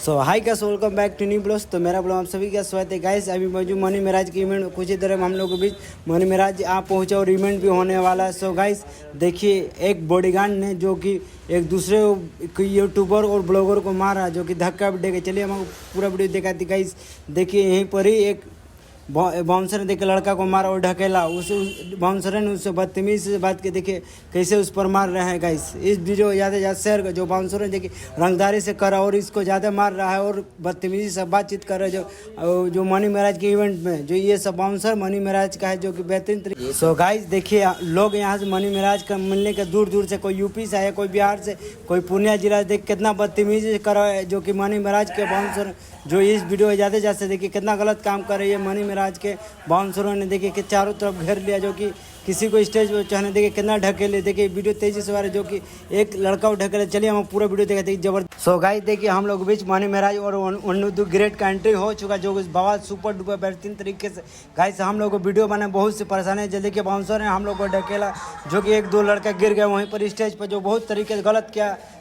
So hi guys, welcome back to new blogs. तो मेरा blog आप सभी का स्वागत है गाइस। अभी मौजूद मनी महाराज की इवेंट कुछ ही देर में हम लोग के बीच मनी महाराज आप पहुंचे और इवेंट भी होने वाला है। सो गाइस देखिए, एक बॉडीगार्ड ने जो कि एक दूसरे यूट्यूबर और ब्लॉगर को मारा, जो कि धक्का भी दे के। चलिए हम पूरा वीडियो दिखाती गाइस। देखिए यहीं पर ही एक बाउंसर ने देखे लड़का को मारा और ढकेला। उस बाउंसर ने उससे बदतमीज से बात की। देखिए कैसे उस पर मार रहे हैं गाइस। इस वीडियो को ज़्यादा ज़्यादा शेयर कर। जो बाउंसर ने देखिए रंगदारी से करा और इसको ज़्यादा मार रहा है और बदतमीजी से बातचीत कर रहा है। जो मनी महाराज के इवेंट में जो ये सब बाउंसर मनी महाराज का है, जो कि बेहतरीन तरीके। सो गाइस देखिए, लोग यहाँ से मनी महाराज का मिलने के दूर दूर से, कोई यूपी से आया, कोई बिहार से, कोई पूर्णिया जिला। देख कितना बदतमीजी कर रहा है जो कि मनी महाराज के बाउंसर। जो इस वीडियो में ज़्यादा ज़्यादा देखिए कितना गलत काम कर रही है मनी महाराज के बाउंसरों ने। देखिए कि चारों तरफ घेर लिया, जो कि किसी को स्टेज पर चढ़ने। देखिए कितना ढकेले। देखिए वीडियो तेजी से आ रहा है, जो कि एक लड़का को ढकेले। चलिए हम पूरा वीडियो देखते हैं जबरदस्त। सो गाइस देखिए, हम लोग बीच मनी महाराज और अनिरुद्ध ग्रेट का एंट्री हो चुका, जो बाबा सुपर डुपर बेहतरीन तरीके से। गाइस हम लोग को वीडियो बनाने बहुत से परेशानी है। जल्दी के बाउंसर ने हम लोग को ढकेला, जो कि एक दो लड़का गिर गए वहीं पर स्टेज पर, जो बहुत तरीके से गलत किया।